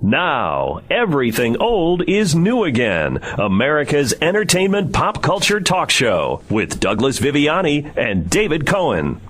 Now, everything old is new again. America's entertainment pop culture talk show with Douglas Viviani and David Cohen.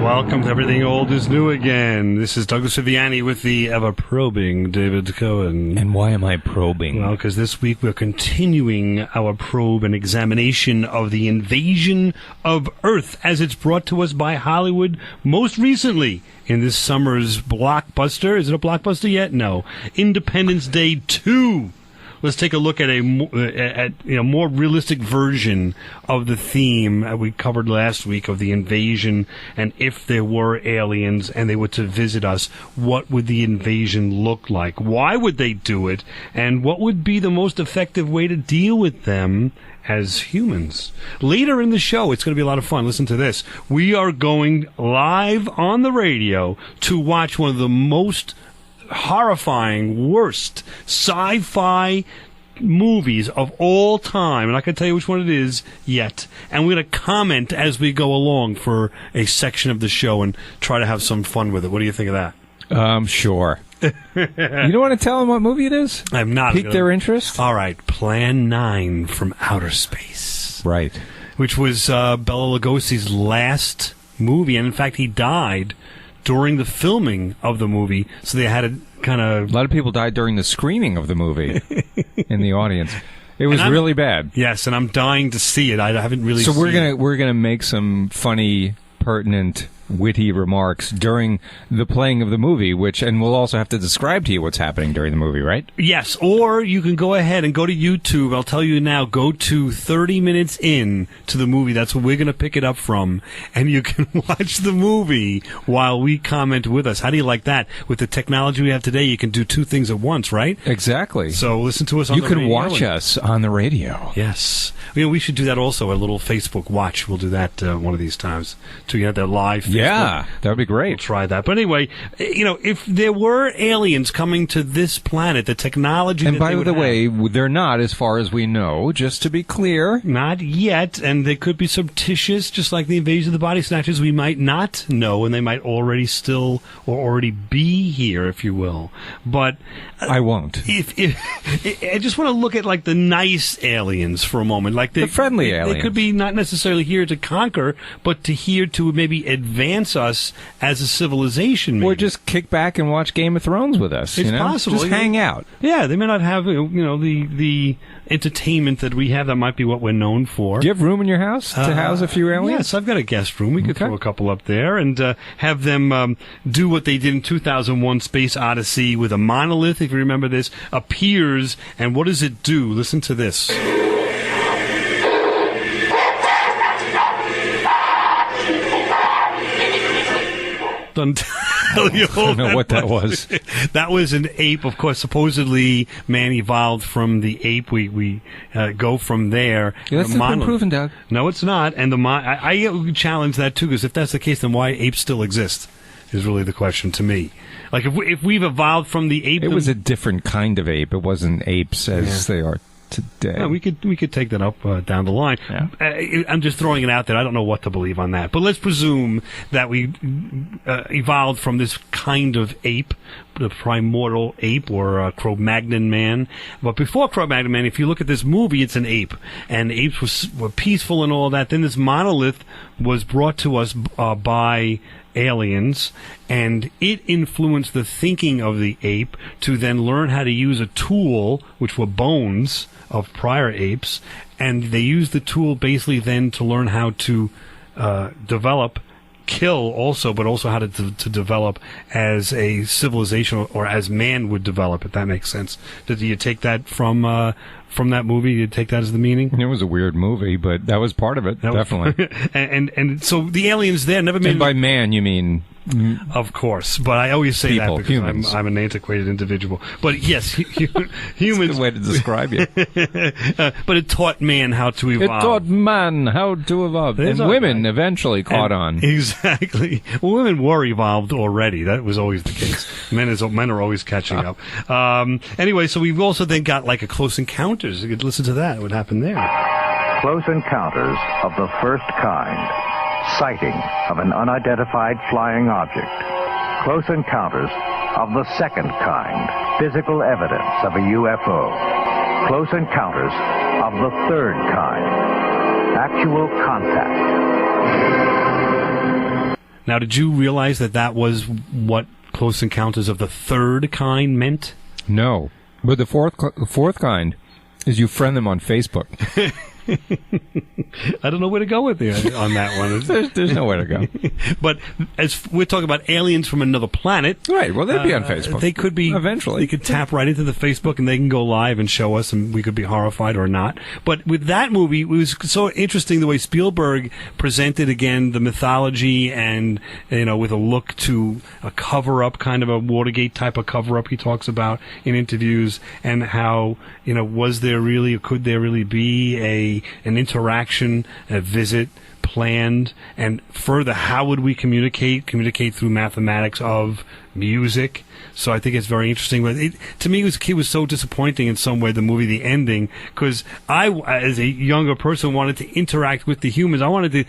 Welcome to Everything Old is New Again. This is Douglas Viviani with the ever-probing David Cohen. And why am I probing? Well, because this week we're continuing our probe and examination of the invasion of Earth as it's brought to us by Hollywood most recently in this summer's blockbuster. Is it a blockbuster yet? No. Independence Day 2. Let's take a look at a more realistic version of the theme we covered last week of the invasion, and if there were aliens and they were to visit us, what would the invasion look like? Why would they do it? And what would be the most effective way to deal with them as humans? Later in the show, it's going to be a lot of fun. Listen to this. We are going live on the radio to watch one of the most horrifying, worst sci-fi movies of all time, and I can tell you which one it is yet. And we're going to comment as we go along for a section of the show and try to have some fun with it. What do you think of that? Sure. You don't want to tell them what movie it is? I'm not. Pique their interest? All right. Plan 9 from Outer Space. Right. Which was Bela Lugosi's last movie, and in fact, he died during the filming of the movie, so they had to kind of... A lot of people died during the screening of the movie in the audience. It was really bad. Yes, and I'm dying to see it. I haven't really seen it. So we're gonna make some funny, pertinent, witty remarks during the playing of the movie, and we'll also have to describe to you what's happening during the movie, right? Yes, or you can go ahead and go to YouTube. I'll tell you now, go to 30 minutes in to the movie. That's where we're going to pick it up from, and you can watch the movie while we comment with us. How do you like that? With the technology we have today, you can do two things at once, right? Exactly. So listen to us on the radio. You can watch us on the radio. Yes. We should do that also, a little Facebook watch. We'll do that one of these times. So you have that live Facebook. Yeah, that would be great. We'll try that. But anyway, if there were aliens coming to this planet, the technology and that by they would the have, way, they're not, as far as we know, just to be clear. Not yet, and they could be surreptitious, just like the invasion of the Body Snatchers. We might not know, and they might already be here, if you will. But I won't. I just want to look at like the nice aliens for a moment, like the friendly aliens. They could be not necessarily here to conquer, but here to maybe advance us as a civilization. Maybe. Or just kick back and watch Game of Thrones with us. It's possible. Just hang out. Yeah, they may not have the entertainment that we have. That might be what we're known for. Do you have room in your house to house a few aliens? Yes, I've got a guest room. We could throw a couple up there and have them do what they did in 2001 Space Odyssey with a monolith, if you remember this, appears, and what does it do? Listen to this. I don't know what that was. That was an ape, of course. Supposedly, man evolved from the ape. We go from there. Yeah, that's been proven, Doug. No, it's not. And I challenge that too, because if that's the case, then why apes still exist is really the question to me. Like if we've evolved from the ape, it was a different kind of ape. It wasn't apes as they are today. Yeah, we could take that up down the line. Yeah. I'm just throwing it out there. I don't know what to believe on that. But let's presume that we evolved from this kind of ape, the primordial ape or Cro-Magnon man. But before Cro-Magnon man, if you look at this movie, it's an ape. And apes were peaceful and all that. Then this monolith was brought to us by aliens, and it influenced the thinking of the ape to then learn how to use a tool, which were bones of prior apes, and they used the tool basically then to learn how to kill also, but also how to develop as a civilization or as man would develop, if that makes sense. Did you take that from that movie? Did you take that as the meaning? It was a weird movie, but that was part of it, definitely. And so the aliens there never made... And by man, you mean Of course, but I always say People, that because humans. I'm an antiquated individual. But yes, humans. Good way to describe you. But it taught man how to It evolve. taught man how to evolve. There's And our women guy. eventually caught And- on. Exactly. Well, women were evolved already. That was always the case. Men are always catching up. Anyway, so we've also then got like a Close Encounters. You could listen to that. What happened there? Close encounters of the first kind. Sighting of an unidentified flying object. Close encounters of the second kind. Physical evidence of a UFO. Close encounters of the third kind. Actual contact. Now, did you realize that was what Close Encounters of the third kind meant? No. But the fourth kind is you friend them on Facebook. I don't know where to go with you on that one. There's nowhere to go. But as we're talking about aliens from another planet, Right. Well, they'd be on Facebook. they could be Eventually. They could tap right into the Facebook and they can go live and show us, and we could be horrified or not. But with that movie, it was so interesting the way Spielberg presented again the mythology, and with a look to a cover-up, kind of a Watergate type of cover-up he talks about in interviews, and how was there really, or could there really be an interaction, a visit planned, and further, how would we communicate through mathematics of music? So I think it's very interesting. But to me, it was so disappointing in some way, the movie, the ending, because I, as a younger person, wanted to interact with the humans. I wanted to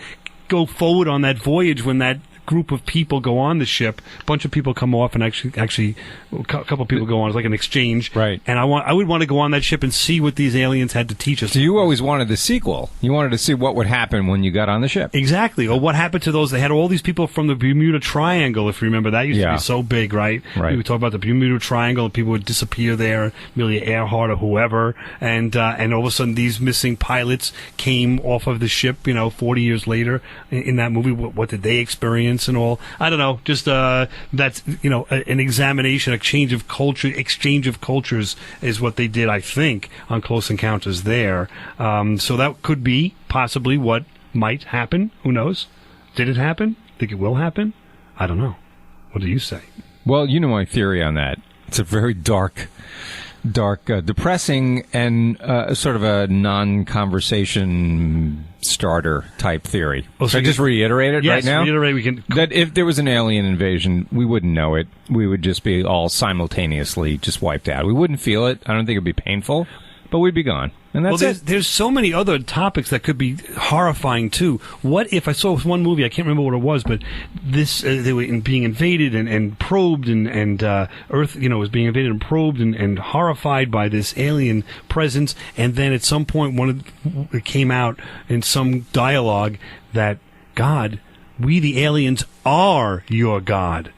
go forward on that voyage when that group of people go on the ship. A bunch of people come off, and actually a couple of people go on. It's like an exchange, Right. And I would want to go on that ship and see what these aliens had to teach us. So you always wanted the sequel. You wanted to see what would happen when you got on the ship. Exactly. Or what happened to those? They had all these people from the Bermuda Triangle, if you remember. That used to Yeah. be so big, right? Right. We would talk about the Bermuda Triangle, and people would disappear there, Amelia Earhart or whoever, and all of a sudden these missing pilots came off of the ship, 40 years later in that movie. What did they experience and all? I don't know. Just that's, an examination, exchange of cultures is what they did, I think, on Close Encounters there. So that could be possibly what might happen. Who knows? Did it happen? Think it will happen? I don't know. What do you say? Well, you know my theory on that. It's a very dark, depressing, and sort of a non-conversation starter type theory. Oh, so Should I just reiterate it Yes, right now? reiterate. We can. That if there was an alien invasion, we wouldn't know it. We would just be all simultaneously just wiped out. We wouldn't feel it. I don't think it would be painful, but we'd be gone. And that's it. There's so many other topics that could be horrifying too. What if I saw one movie? I can't remember what it was, but this they were being invaded and probed, and Earth, was being invaded and probed and horrified by this alien presence. And then at some point, it came out in some dialogue that God, we the aliens are your God.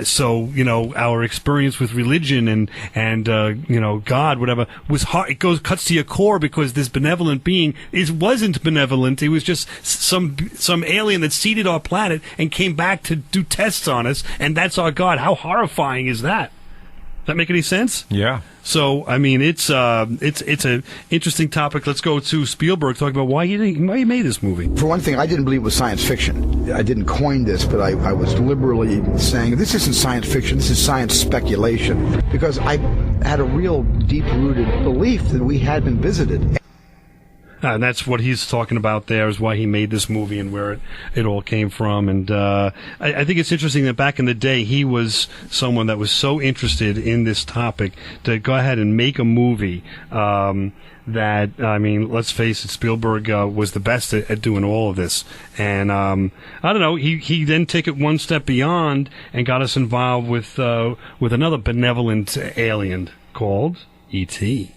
So our experience with religion and God, whatever, was hard. It cuts to your core, because this benevolent being wasn't benevolent. It was just some alien that seeded our planet and came back to do tests on us, and that's our God. How horrifying is that? Does that make any sense? Yeah. So, I mean, it's an interesting topic. Let's go to Spielberg, talking about why he made this movie. For one thing, I didn't believe it was science fiction. I didn't coin this, but I was liberally saying, this isn't science fiction, this is science speculation. Because I had a real deep-rooted belief that we had been visited. And that's what he's talking about there, is why he made this movie and where it all came from. And I think it's interesting that back in the day, he was someone that was so interested in this topic to go ahead and make a movie that, I mean, let's face it, Spielberg was the best at doing all of this. And I don't know, he then took it one step beyond and got us involved with another benevolent alien called E.T.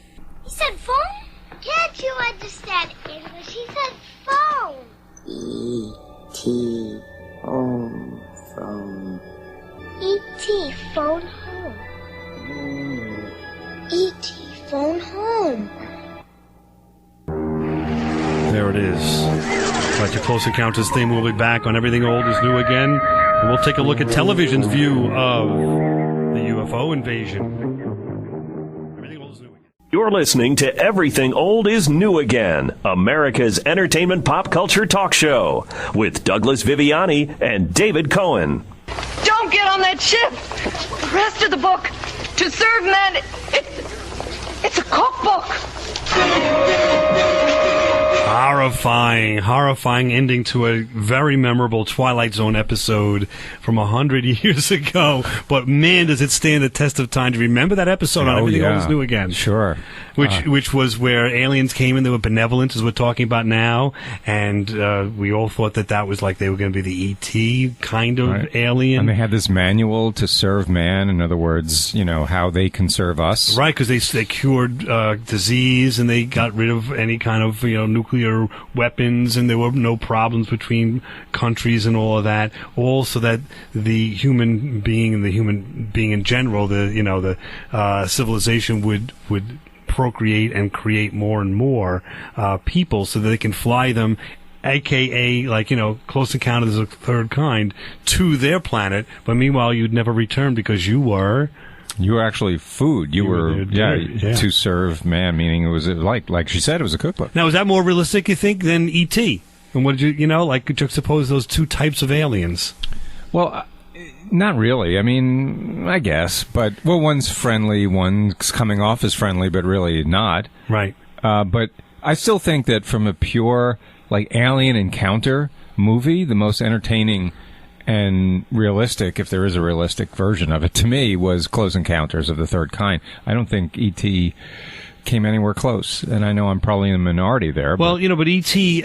He said phone? Can't you understand English? He said phone. E.T. home phone. E.T. phone home. E.T. phone home. There it is. Like your Close Encounters theme. We'll be back on Everything Old is New again. And we'll take a look at television's view of the UFO invasion. Everything Old is New again. You're listening to Everything Old is New Again, America's entertainment pop culture talk show with Douglas Viviani and David Cohen. don't get on that ship. The rest of the book, To Serve Man, it's a cookbook. Horrifying ending to a very memorable Twilight Zone episode from 100 years ago. But man, does it stand the test of time. Do you remember that episode on Everything Always New Again? Sure. Which was where aliens came in, they were benevolent, as we're talking about now, and we all thought that was like they were going to be the E.T. kind of alien. And they had this manual to serve man, in other words, how they can serve us. Right, because they cured disease, and they got rid of any kind of nuclear weapons, and there were no problems between countries and all of that. All so that the human being and the human being in general, the civilization would procreate and create more and more people, so that they can fly them, aka Close Encounters of the Third Kind, to their planet. But meanwhile, you'd never return because you were actually food. You were to serve man, meaning it was like she said, it was a cookbook. Now, is that more realistic, you think, than E.T.? And what did you juxtapose those two types of aliens? Well, not really. I mean, I guess, but one's friendly, one's coming off as friendly, but really not. Right. But I still think that from a pure alien encounter movie, the most entertaining and realistic, if there is a realistic version of it, to me, was Close Encounters of the Third Kind. I don't think E.T. came anywhere close, and I know I'm probably in the minority there. Well, but E.T.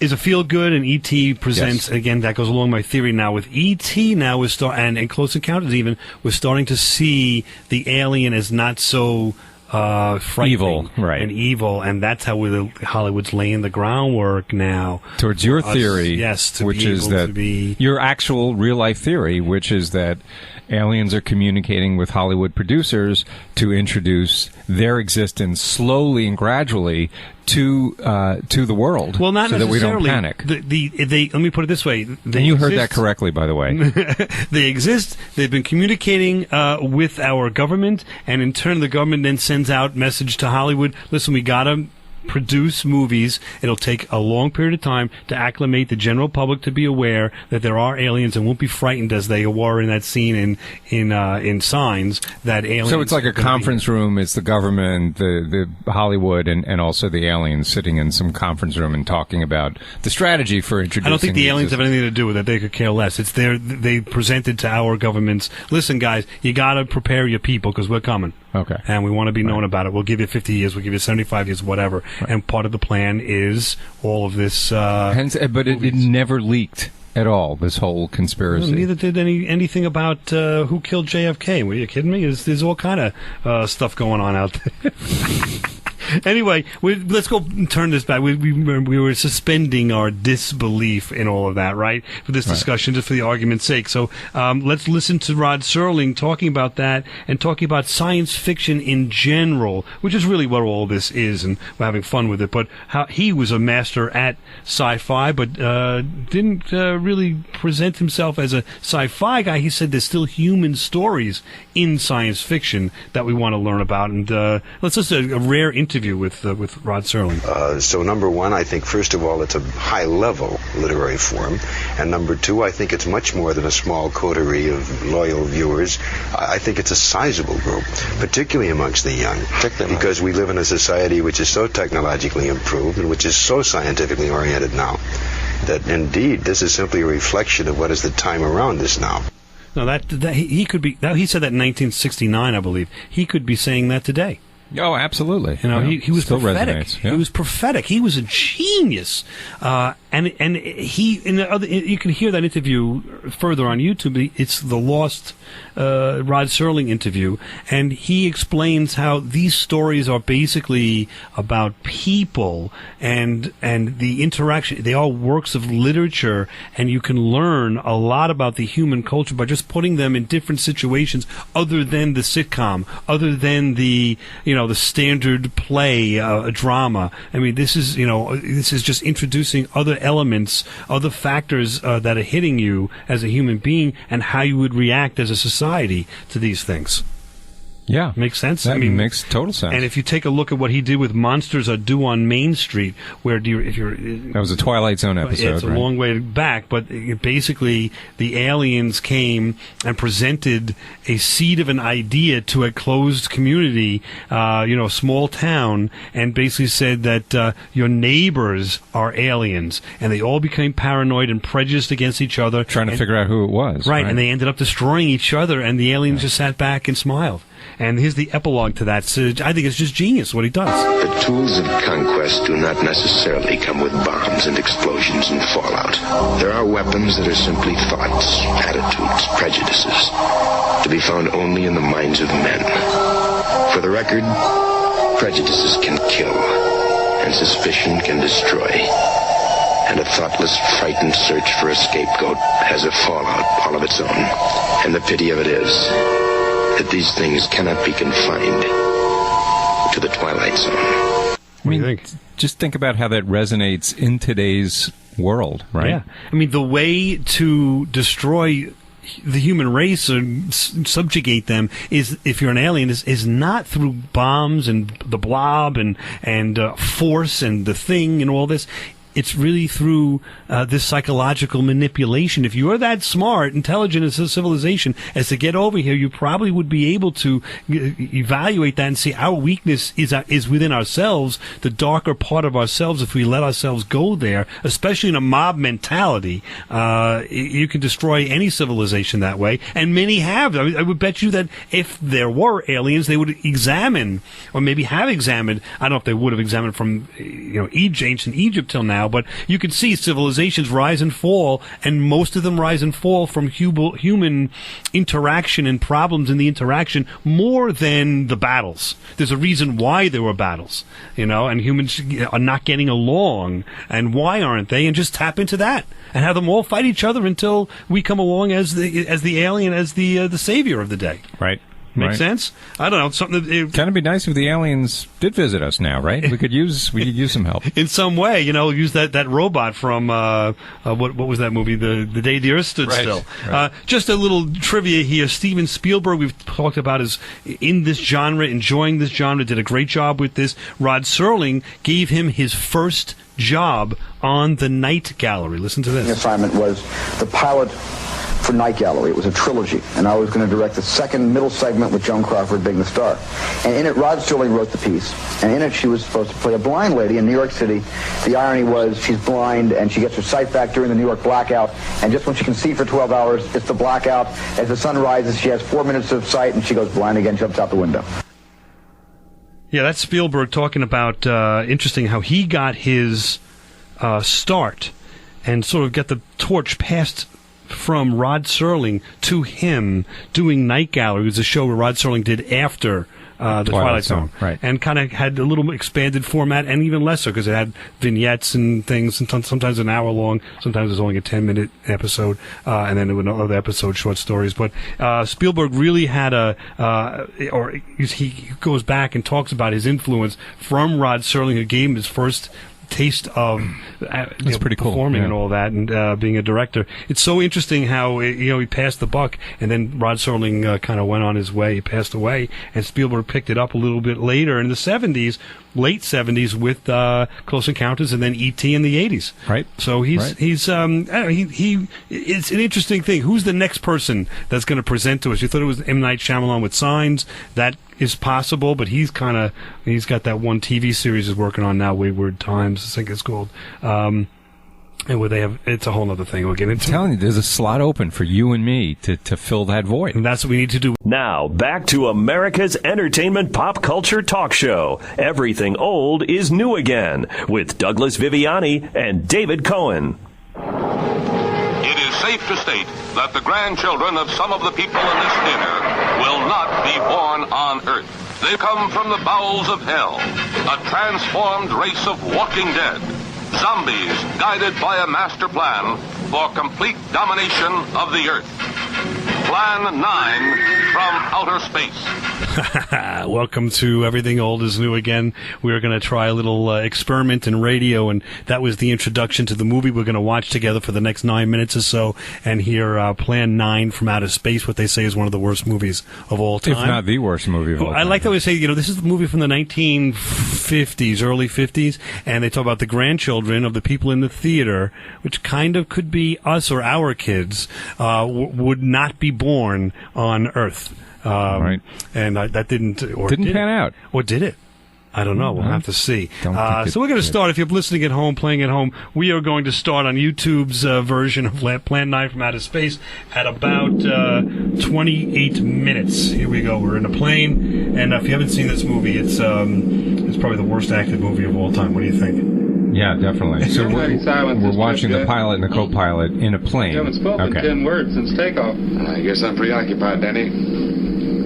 is a feel-good, and E.T. presents, again, that goes along my theory now, with E.T. now and Close Encounters even, we're starting to see the alien as not so frightening and evil, and that's how Hollywood's laying the groundwork now towards your theory, which is that your actual real-life theory, which is that aliens are communicating with Hollywood producers to introduce their existence slowly and gradually to the world, well, not so that we don't necessarily. panic. Let me put it this way. You heard that correctly, by the way. They exist. They've been communicating with our government, and in turn, the government then sends out message to Hollywood. Listen, we got to produce movies. It'll take a long period of time to acclimate the general public to be aware that there are aliens, and won't be frightened as they were in that scene in Signs, that aliens. So it's like a conference room. It's the government, the Hollywood, and also the aliens sitting in some conference room and talking about the strategy for introducing. I don't think the aliens have anything to do with it. They could care less. It's they presented to our governments. Listen, guys, you got to prepare your people because we're coming. Okay. And we want to be known about it. We'll give you 50 years. We'll give you 75 years, whatever. Right. And part of the plan is all of this. But it never leaked at all, this whole conspiracy. Well, neither did anything about who killed JFK. Were you kidding me? There's all kind of stuff going on out there. Anyway, let's go turn this back. We were suspending our disbelief in all of that, right, for this discussion, just for the argument's sake. So let's listen to Rod Serling talking about that and talking about science fiction in general, which is really what all this is, and we're having fun with it. But how he was a master at sci-fi, but didn't really present himself as a sci-fi guy. He said there's still human stories in science fiction that we want to learn about. And let's listen to a rare interview with Rod Serling. So number one, I think first of all it's a high-level literary form, and number two, I think it's much more than a small coterie of loyal viewers. I think it's a sizable group, particularly amongst the young, because we live in a society which is so technologically improved and which is so scientifically oriented now that indeed this is simply a reflection of what is the time around us now. No, that he could be. He said that in 1969, I believe. He could be saying that today. Oh, absolutely. He was still prophetic. Resonates. Yeah. He was prophetic. He was a genius. And he you can hear that interview further on YouTube. It's the lost Rod Serling interview, and he explains how these stories are basically about people and the interaction. They are works of literature, and you can learn a lot about the human culture by just putting them in different situations other than the sitcom, other than the the standard play drama. I mean, this is just introducing other elements, other factors that are hitting you as a human being, and how you would react as a society to these things. Yeah. Makes sense? That makes total sense. And if you take a look at what he did with Monsters Are Due on Main Street, where that was a Twilight Zone episode, it's a long way back, but basically the aliens came and presented a seed of an idea to a closed community, a small town, and basically said that your neighbors are aliens, and they all became paranoid and prejudiced against each other. Trying to figure out who it was. Right, and they ended up destroying each other, and the aliens just sat back and smiled. And here's the epilogue to that. So I think it's just genius what he does. The tools of conquest do not necessarily come with bombs and explosions and fallout. There are weapons that are simply thoughts, attitudes, prejudices, to be found only in the minds of men. For the record, prejudices can kill, and suspicion can destroy. And a thoughtless, frightened search for a scapegoat has a fallout all of its own. And the pity of it is that these things cannot be confined to the Twilight Zone. What do you think? Just think about how that resonates in today's world, right? Yeah. I mean, the way to destroy the human race or subjugate them is, if you're an alien, is not through bombs and the blob and force and the thing and all this. It's really through this psychological manipulation. If you're that smart, intelligent as a civilization as to get over here, you probably would be able to evaluate that and see our weakness is within ourselves, the darker part of ourselves. If we let ourselves go there, especially in a mob mentality, you can destroy any civilization that way. And many have. I would bet you that if there were aliens, they would examine, or maybe have examined. I don't know if they would have examined from ancient Egypt till now. But you can see civilizations rise and fall, and most of them rise and fall from human interaction and problems in the interaction more than the battles. There's a reason why there were battles, and humans are not getting along, and why aren't they? And just tap into that and have them all fight each other until we come along as the alien, as the savior of the day. Right. Make sense? I don't know. Something. Kind of be nice if the aliens did visit us now, right? We could use some help in some way. Use that robot from what was that movie? The Day the Earth Stood Still. Right. Just a little trivia here. Steven Spielberg, we've talked about, is in this genre, enjoying this genre. Did a great job with this. Rod Serling gave him his first job on the Night Gallery. Listen to this. The assignment was the pilot for Night Gallery. It was a trilogy, and I was going to direct the second middle segment with Joan Crawford being the star. And in it, Rod Serling wrote the piece, and in it she was supposed to play a blind lady in New York City. The irony was she's blind, and she gets her sight back during the New York blackout, and just when she can see for 12 hours, it's the blackout. As the sun rises, she has 4 minutes of sight, and she goes blind again, jumps out the window. Yeah, that's Spielberg talking about, interesting how he got his start and sort of got the torch passed from Rod Serling to him doing Night Gallery. It was a show where Rod Serling did after the Twilight Zone. Right. And kind of had a little expanded format, and even lesser, because it had vignettes and things, and sometimes an hour long, sometimes it was only a 10-minute episode, and then another episode, short stories. But Spielberg really had he goes back and talks about his influence from Rod Serling, who gave him his first taste of That's pretty cool. performing and all that, and being a director. It's so interesting how he passed the buck, and then Rod Serling kind of went on his way. He passed away, and Spielberg picked it up a little bit later in the 70s, late 70s, with Close Encounters, and then E.T. in the 80s. Right. So it's an interesting thing. Who's the next person that's going to present to us? You thought it was M. Night Shyamalan with Signs. That is possible, but he's got that one TV series he's working on now, Wayward Times, I think it's called. And where it's a whole other thing we'll get into. I'm telling you, there's a slot open for you and me to fill that void. And that's what we need to do. Now, back to America's entertainment pop culture talk show. Everything old is new again, with Douglas Viviani and David Cohen. It is safe to state that the grandchildren of some of the people in this dinner will not be born on Earth. They come from the bowels of hell, a transformed race of walking dead, zombies guided by a master plan for complete domination of the Earth. Plan 9 from outer space. Welcome to Everything Old is New Again. We're going to try a little experiment in radio, and that was the introduction to the movie we're going to watch together for the next 9 minutes or so, and hear Plan 9 from Outer Space, what they say is one of the worst movies of all time. If not the worst movie of all time. I like that we say, this is a movie from the 1950s, early 50s, and they talk about the grandchildren of the people in the theater, which kind of could be us or our kids, would not be born on Earth. Right. And that didn't pan out. Or did it? I don't know. We'll have to see. So we're going to start. If you're listening at home, playing at home, we are going to start on YouTube's version of Plan 9 from Outer Space at about 28 minutes. Here we go. We're in a plane, and if you haven't seen this movie, it's probably the worst acted movie of all time. What do you think? Yeah, definitely. So we're watching the pilot and the co-pilot in a plane. You haven't spoken 10 words since takeoff. I guess I'm preoccupied, Danny.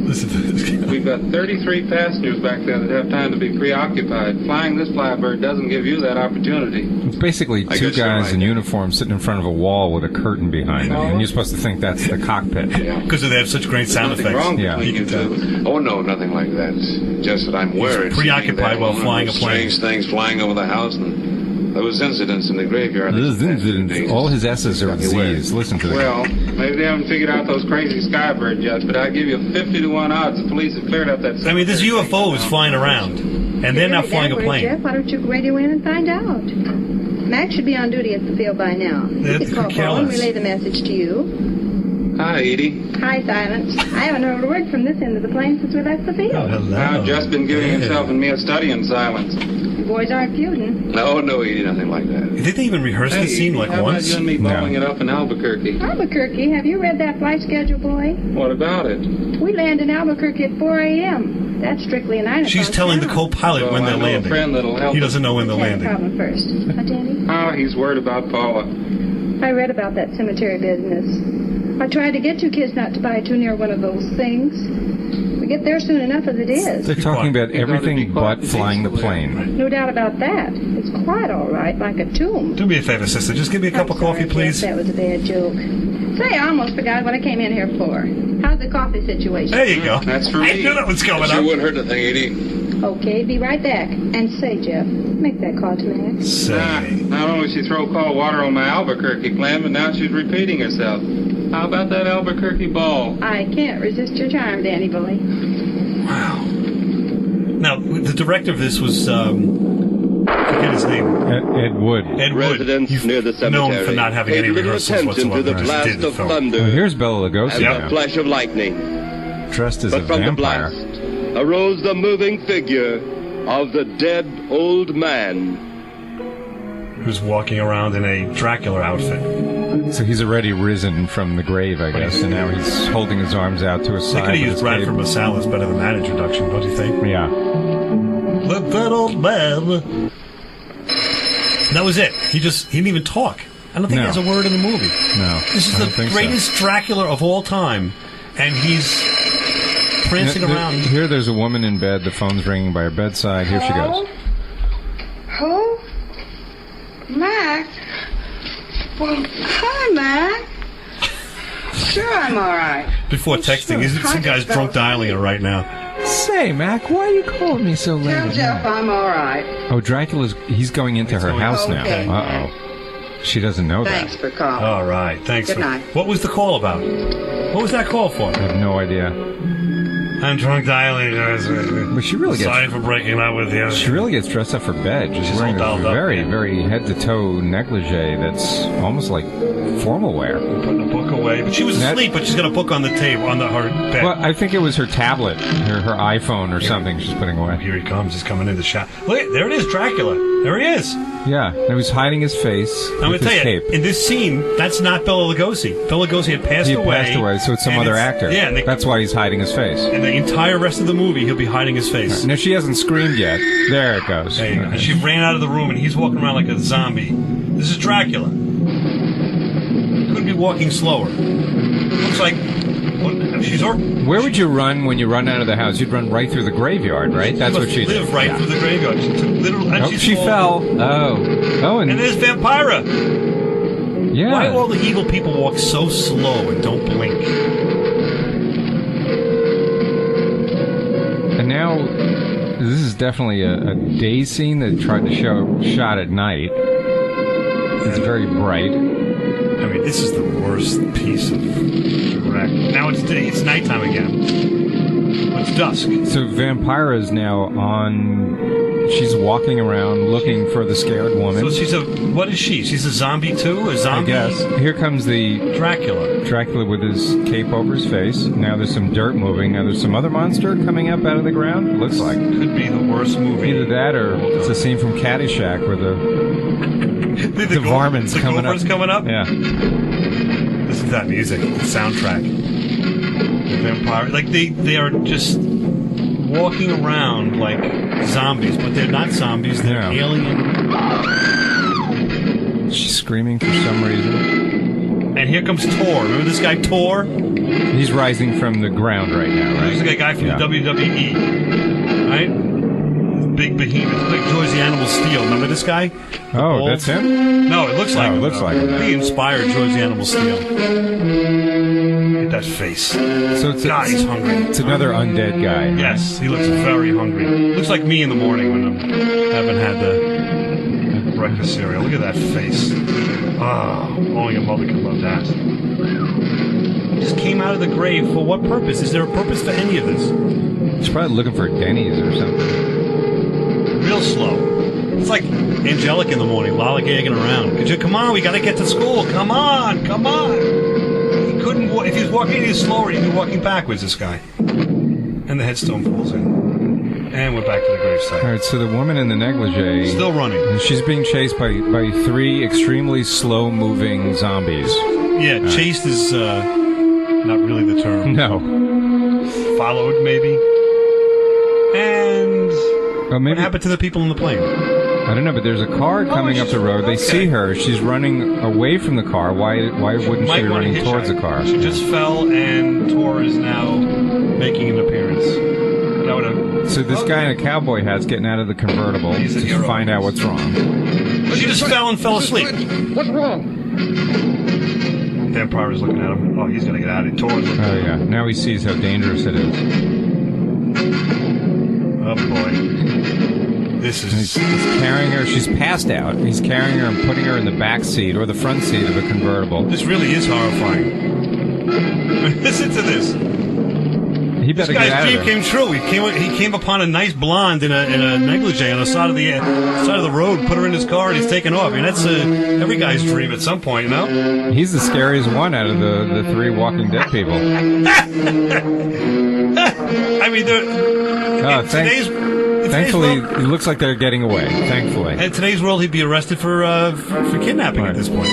Listen to this. We've got 33 passengers back there that have time to be preoccupied. Flying this flybird doesn't give you that opportunity. It's basically two guys in uniform sitting in front of a wall with a curtain behind them, and you're supposed to think that's the cockpit. Because they have such great sound effects. Wrong Yeah. you two. Oh, no, nothing like that. Just that I'm worried. He's preoccupied while flying a plane. Strange things flying over the house, and those incidents in the graveyard. Those incidents, all his S's are Z's. Listen to the Well, maybe they haven't figured out those crazy skybirds yet, but I give you 50 to 1 odds the police have cleared up that. I mean, there's UFOs flying around, and they're not flying a plane. Jeff, why don't you radio in and find out? Max should be on duty at the field by now. He could call Paul and relay the message to you. Hi, Edie. Hi, Silence. I haven't heard a word from this end of the plane since we left the field. Oh, hello. I've just been giving himself and me a study in silence. You boys aren't feuding. No, Edie, nothing like that. Did they even rehearse the scene like how once? About you and me blowing it up in Albuquerque? Albuquerque? Have you read that flight schedule, boy? What about it? We land in Albuquerque at 4 a.m. That's strictly a 9 o'clock. She's telling the co-pilot when they're landing. Friend that'll help he doesn't know when they're Let's have a landing. problem first. Huh, Danny? Oh, he's worried about Paula. I read about that cemetery business. I tried to get you kids not to buy too near one of those things. We get there soon enough as it is. They're talking about everything but flying the plane. No doubt about that. It's quite all right, like a tomb. Do me a favor, sister. Just give me a cup of coffee, please. That was a bad joke. Say, I almost forgot what I came in here for. How's the coffee situation? There you go. That's for me. I knew that was coming She up. wouldn't hurt a thing, Edie. Okay, be right back. And say, Jeff, make that call to Max. Say. Not only she throw cold water on my Albuquerque plan, but now she's repeating herself. How about that Albuquerque ball? I can't resist your charm, Danny boy. Wow. Now, the director of this was, I forget his name. Ed Wood. Ed Wood. Residents near the cemetery known for not having paid any little rehearsals attention to the whatsoever. blast She did of film. thunder Oh, here's Bela Lugosi and now, the flash of lightning. dressed as But a from the vampire. blast arose the moving figure of the dead old man. Who's walking around in a Dracula outfit. So he's already risen from the grave, I guess, and now he's holding his arms out to his They side. could have with used his Bradford cape. Marsalis better than that introduction, don't you think? Yeah. Let that old man. That was it. He didn't even talk. I don't think No. he has a word in the movie. No. This is I don't the think so. greatest Dracula of all time, and he's prancing around. Here, there's a woman in bed. The phone's ringing by her bedside. Here she goes. Who? Mac? Well, hi, Mac. Sure, I'm all right. Before texting, some guy's drunk dialing her right now. Say, Mac, why are you calling me so late? Tell Jeff I'm all right. Oh, he's going into her house now. Okay. Uh-oh. She doesn't know Thanks for calling. All right, thanks. Good night. What was the call about? What was that call for? that. I have no idea. I'm drunk dialing. But she really gets... Sorry for breaking up with you. She really gets dressed up for bed. She's wearing all a dolled up, very, yeah. very head-to-toe negligee that's almost like formal wear. Putting a book away. But she was asleep, but she's got a book on the table, on her bed. Well, I think it was her tablet, her iPhone or something she's putting away. Here he comes. He's coming in the shop. Look, there it is, Dracula. There he is. Yeah, and he was hiding his face I'm going with to his tell you, cape. in this scene, that's not Bela Lugosi. Bela Lugosi had passed He away. passed away, so it's some and other actor. Yeah, and that's why he's hiding his face. And the entire rest of the movie, he'll be hiding his face. Now, she hasn't screamed yet. There it goes. There you go. And she ran out of the room, and he's walking around like a zombie. This is Dracula. Could be walking slower. Looks like she's. Where would you run when you run out of the house? You'd run right through the graveyard, right? That's what she did. Live right through the graveyard. She took literal. And Oh, she fell. Oh, and there's Vampira. Yeah. Why do all the evil people walk so slow and don't blink? This is definitely a day scene that tried to shot at night. It's very bright. I mean, this is the worst piece of direct. Now it's nighttime again. It's dusk. So Vampira is now on. She's walking around looking for the scared woman. So what is she? She's a zombie too? A zombie? I guess. Here comes the Dracula with his cape over his face. Now there's some dirt moving. Now there's some other monster coming up out of the ground. It looks like. Could be the worst movie. Either that or it's a scene from Caddyshack where the varmints coming up. Yeah. This is that music, the soundtrack. The vampire, like they are just walking around like zombies, but they're not zombies. They're alien. She's screaming for some reason. And here comes Tor. Remember this guy Tor? He's rising from the ground right now, right? He's a guy from the WWE, right? Big behemoth, like George the Animal Steel. Remember this guy? Oh, that's him? No, it looks like him. It looks like him. He inspired George the Animal Steel. Look at that face. So he's hungry. It's another undead guy. Right? Yes, he looks very hungry. Looks like me in the morning when I haven't had the breakfast cereal. Look at that face. Oh, only a mother can love that. He just came out of the grave for what purpose? Is there a purpose for any of this? He's probably looking for Denny's or something. Real slow. It's like Angelic in the morning, lollygagging around. Could you come on? We got to get to school. Come on. He couldn't walk. If he was walking any slower, he'd be walking backwards, this guy. And the headstone falls in. And we're back to the gravesite. All right, so the woman in the negligee... Still running. And she's being chased by three extremely slow-moving zombies. Yeah, chased is not really the term. No. Followed, maybe. And... maybe, what happened to the people in the plane? I don't know, but there's a car coming up the road. They see her. She's running away from the car. Why wouldn't she be running towards the car? She just fell, and Tor is now making an appearance. So this guy in a cowboy hat's getting out of the convertible to find out what's wrong. She just fell and fell asleep. What's wrong? Vampire is looking at him. Oh, he's going to get out of it. Tor's looking at him. Yeah. Now he sees how dangerous it is. Oh, boy. He's carrying her. She's passed out. He's carrying her and putting her in the back seat or the front seat of a convertible. This really is horrifying. Listen to this. He better this get out guy's of dream there. came true. He came upon a nice blonde in a negligee on the side of the road. Put her in his car and he's taking off. I mean, that's every guy's dream at some point, you know. He's the scariest one out of the three Walking Dead people. I mean, thankfully, it looks like they're getting away. Thankfully, in today's world, he'd be arrested for kidnapping at this point.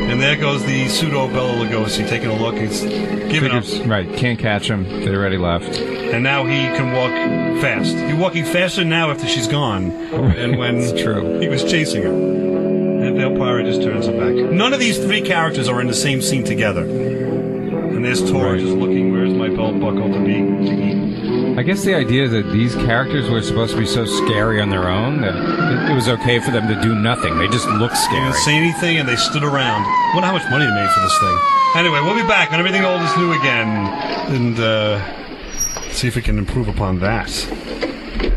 And there goes the pseudo Bela Lugosi taking a look. He's giving up. Right, can't catch him. They already left. And now he can walk fast. He's walking faster now after she's gone than when he was chasing her. And Vampire just turns him back. None of these three characters are in the same scene together. And there's Tor just looking, where's my belt buckle to eat? I guess the idea is that these characters were supposed to be so scary on their own that it was okay for them to do nothing. They just looked scary. They didn't say anything, and they stood around. I wonder how much money they made for this thing. Anyway, we'll be back on Everything Old is New again, and see if we can improve upon that.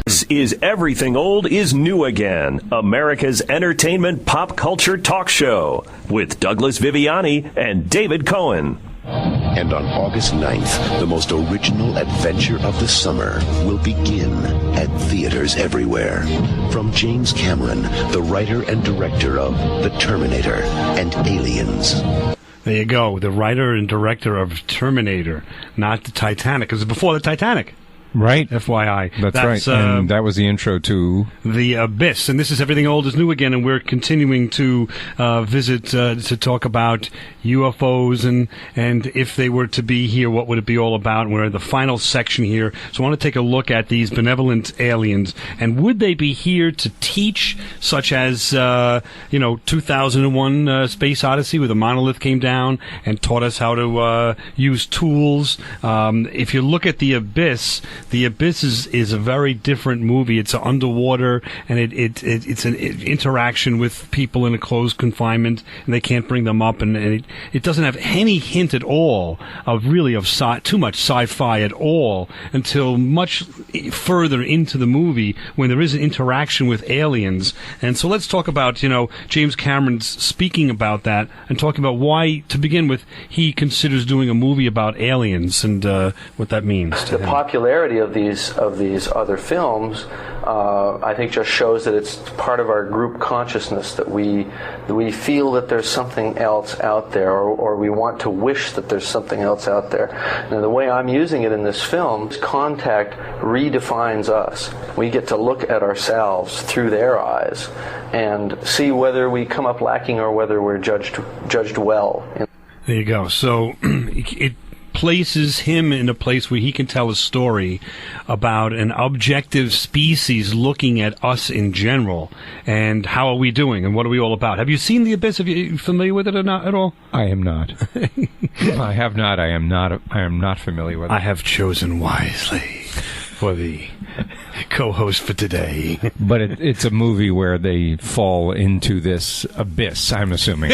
This is Everything Old is New Again, America's entertainment pop culture talk show with Douglas Viviani and David Cohen. And on August 9th, the most original adventure of the summer will begin at theaters everywhere. From James Cameron, the writer and director of The Terminator and Aliens. There you go, the writer and director of Terminator, not the Titanic, because it's before the Titanic. Right. FYI. That's right. And that was the intro to The Abyss. And this is Everything Old is New Again, and we're continuing to visit to talk about UFOs and if they were to be here, what would it be all about? And we're in the final section here. So I want to take a look at these benevolent aliens. And would they be here to teach, such as, 2001 Space Odyssey, where the monolith came down and taught us how to use tools? If you look at The Abyss, The Abyss is a very different movie. It's underwater, and it's an interaction with people in a closed confinement, and they can't bring them up, and it doesn't have any hint at all of too much sci-fi at all until much further into the movie when there is an interaction with aliens. And so let's talk about, James Cameron's speaking about that and talking about why, to begin with, he considers doing a movie about aliens and what that means to the him. Popularity of these other films, I think, just shows that it's part of our group consciousness that we feel that there's something else out there, or we want to wish that there's something else out there. Now, the way I'm using it in this film, contact redefines us. We get to look at ourselves through their eyes and see whether we come up lacking or whether we're judged well. There you go. So it places him in a place where he can tell a story about an objective species looking at us in general and how are we doing and what are we all about. Have you seen The Abyss? Are you familiar with it or not at all? I am not. I have not. I am not familiar with it. I have chosen wisely for the co-host for today. But it's a movie where they fall into this abyss, I'm assuming.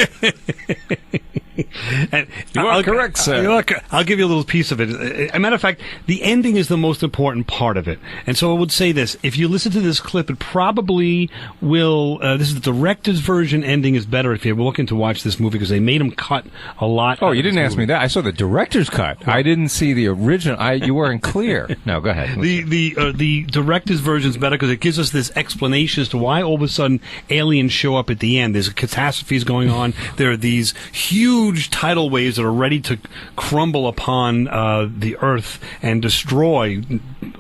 And you are correct, sir. I'll give you a little piece of it. As a matter of fact, the ending is the most important part of it. And so I would say this. If you listen to this clip, it probably will... this is the director's version. Ending is better if you're looking to watch this movie because they made him cut a lot. Oh, you didn't ask me that. I saw the director's cut. I didn't see the original. You weren't clear. No, go ahead. The director's version is better because it gives us this explanation as to why all of a sudden aliens show up at the end. There's catastrophes going on. There are these huge tidal waves that are ready to crumble upon the earth and destroy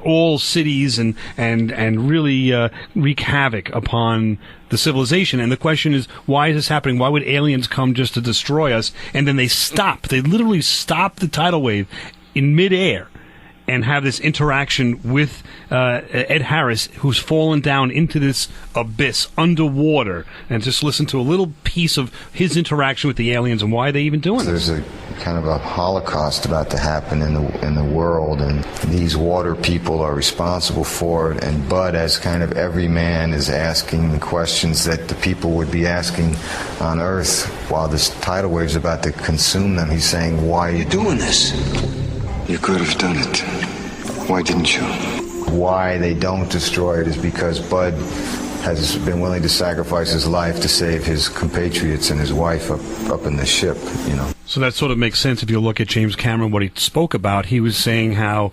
all cities and really wreak havoc upon the civilization. And the question is, why is this happening? Why would aliens come just to destroy us? And then they stop. They literally stop the tidal wave in midair and have this interaction with Ed Harris, who's fallen down into this abyss underwater, and just listen to a little piece of his interaction with the aliens and why they're even doing this. There's a kind of a holocaust about to happen in the world, and these water people are responsible for it. And Bud, as kind of every man, is asking the questions that the people would be asking on Earth while this tidal wave's about to consume them. He's saying, "Why are you doing this? You could have done it. Why didn't you?" Why they don't destroy it is because Bud has been willing to sacrifice his life to save his compatriots and his wife up in the ship, So that sort of makes sense if you look at James Cameron, what he spoke about. He was saying how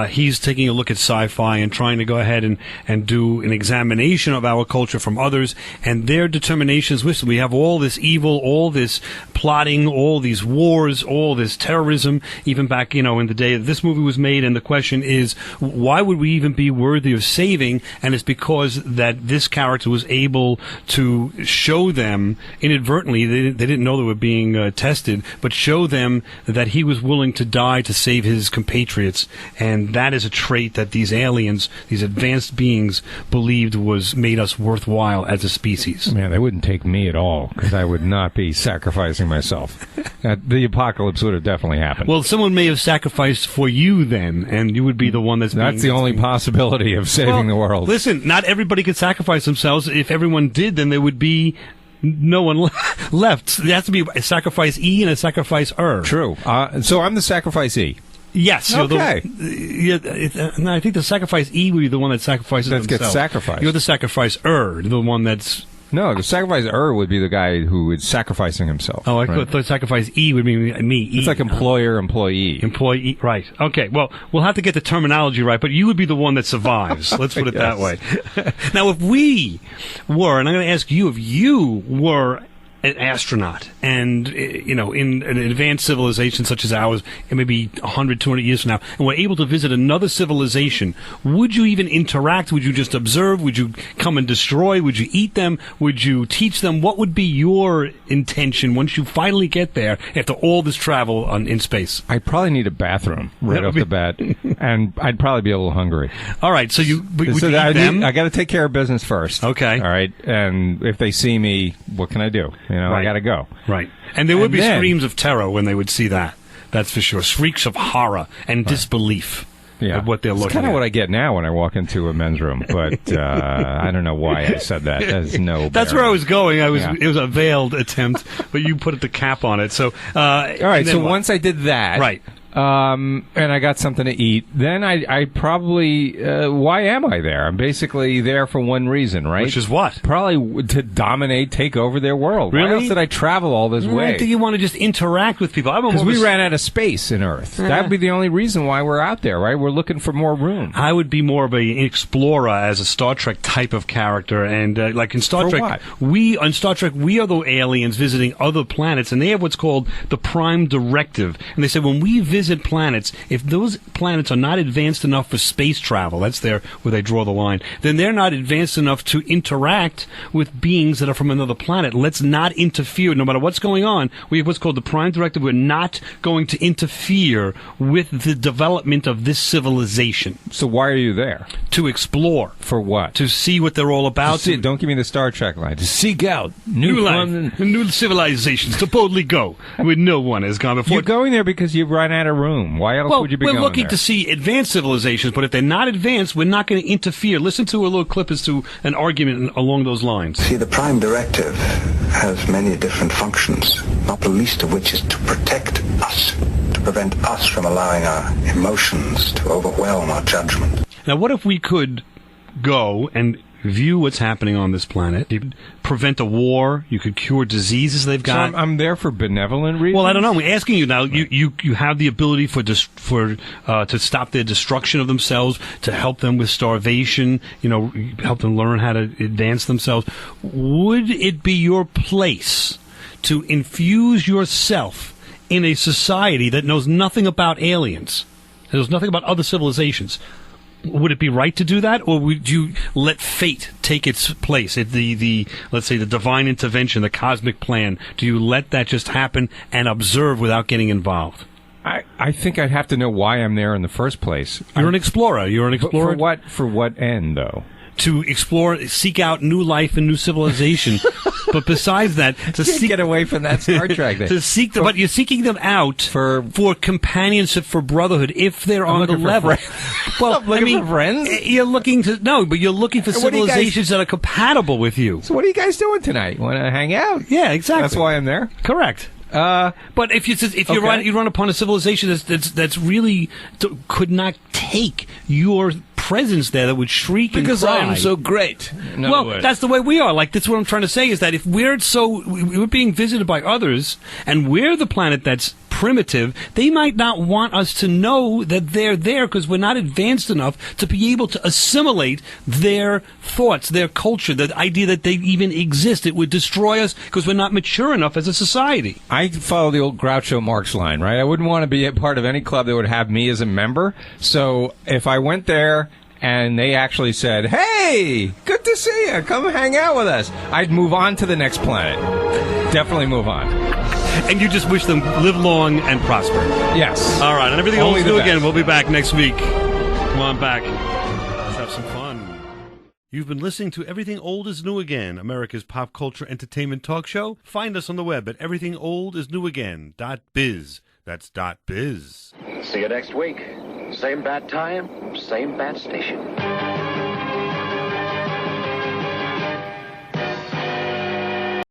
he's taking a look at sci-fi and trying to go ahead and do an examination of our culture from others and their determinations. Listen, we have all this evil, all this plotting, all these wars, all this terrorism, even back, in the day that this movie was made. And the question is, why would we even be worthy of saving? And it's because that this character was able to show them inadvertently, they didn't know they were being tested, but show them that he was willing to die to save his compatriots. And that is a trait that these aliens, these advanced beings, believed made us worthwhile as a species. Man, they wouldn't take me at all, because I would not be sacrificing myself. The apocalypse would have definitely happened. Well, someone may have sacrificed for you then, and you would be the one that's the only possibility of saving the world. Listen, not everybody could sacrifice themselves. If everyone did, then there would be no one left. There has to be a sacrifice E and a sacrifice Er. True. So I'm the sacrifice E. Yes. Okay. No, I think the sacrifice E would be the one that sacrifices that themselves. Gets sacrificed. You're the sacrifice Er, the one that's... No, the sacrifice would be the guy who is sacrificing himself. Oh, I thought sacrifice E would be me. It's like employee. Employee, right. Okay, well, we'll have to get the terminology right, but you would be the one that survives. Let's put it that way. Now, if we were, and I'm going to ask you, if you were an astronaut and, in an advanced civilization such as ours, and maybe 100, 200 years from now, and we're able to visit another civilization, would you even interact? Would you just observe? Would you come and destroy? Would you eat them? Would you teach them? What would be your intention once you finally get there after all this travel in space? I'd probably need a bathroom right off the bat, and I'd probably be a little hungry. All right, so would you eat them? I got to take care of business first. Okay. All right, and if they see me, what can I do? I got to go. Right. And there would be screams of terror when they would see that. That's for sure. Shrieks of horror and disbelief. of what they're looking It's kind at. of what I get now when I walk into a men's room, but I don't know why I said that. That's where I was going. It was a veiled attempt, but you put the cap on it. So, all right. So once I did that, right. And I got something to eat. Then I probably, why am I there? I'm basically there for one reason, right? Which is what? Probably to dominate, take over their world. Really? Why else did I travel all this way? I think you want to just interact with people. Because we ran out of space in Earth. That would be the only reason why we're out there, right? We're looking for more room. I would be more of an explorer as a Star Trek type of character, and like in Star Trek, what? we are the aliens visiting other planets, and they have what's called the Prime Directive. And they say when we visit planets, if those planets are not advanced enough for space travel, that's where they draw the line, then they're not advanced enough to interact with beings that are from another planet. Let's not interfere. No matter what's going on, we have what's called the Prime Directive. We're not going to interfere with the development of this civilization. So why are you there? To explore. For what? To see what they're all about. Don't give me the Star Trek line. To seek out new life, new civilizations, to boldly go where no one has gone before. You're going there because you've run out of room. Why else would you be going there? We're looking to see advanced civilizations, but if they're not advanced, we're not going to interfere. Listen to a little clip as to an argument along those lines. See, the Prime Directive has many different functions, not the least of which is to protect us, to prevent us from allowing our emotions to overwhelm our judgment. Now, what if we could go and view what's happening on this planet? You could prevent a war. You could cure diseases they've got. So I'm there for benevolent reasons? Well, I don't know. We're asking you now. You have the ability to stop their destruction of themselves, to help them with starvation, help them learn how to advance themselves. Would it be your place to infuse yourself in a society that knows nothing about aliens, that knows nothing about other civilizations? Would it be right to do that, or would you let fate take its place? Let's say the divine intervention, the cosmic plan. Do you let that just happen and observe without getting involved? I think I'd have to know why I'm there in the first place. You're an explorer. For what? For what end, though? To explore, seek out new life and new civilization. But besides that, get away from that Star Trek thing. But you're seeking them out for companionship, for brotherhood, if they're on the level. Well, for friends. You're looking for civilizations that are compatible with you. So what are you guys doing tonight? Want to hang out? Yeah, exactly. That's why I'm there. Correct. But if you run upon a civilization that's really could not take your presence there, that would shriek because and cry. I am so great. That's the way we are. Like, that's what I'm trying to say, is that if we're being visited by others, and we're the planet that's primitive, they might not want us to know that they're there because we're not advanced enough to be able to assimilate their thoughts, their culture, the idea that they even exist. It would destroy us because we're not mature enough as a society. I follow the old Groucho Marx line, right? I wouldn't want to be a part of any club that would have me as a member. So if I went there and they actually said, "Hey, good to see you. Come hang out with us," I'd move on to the next planet. Definitely move on. And you just wish them live long and prosper. Yes. All right. And everything Only else the new best. again. We'll be back next week. Come on back. Let's have some fun. You've been listening to Everything Old is New Again, America's pop culture entertainment talk show. Find us on the web at everythingoldisnewagain.biz. That's .biz. See you next week. Same bat time, same bat station.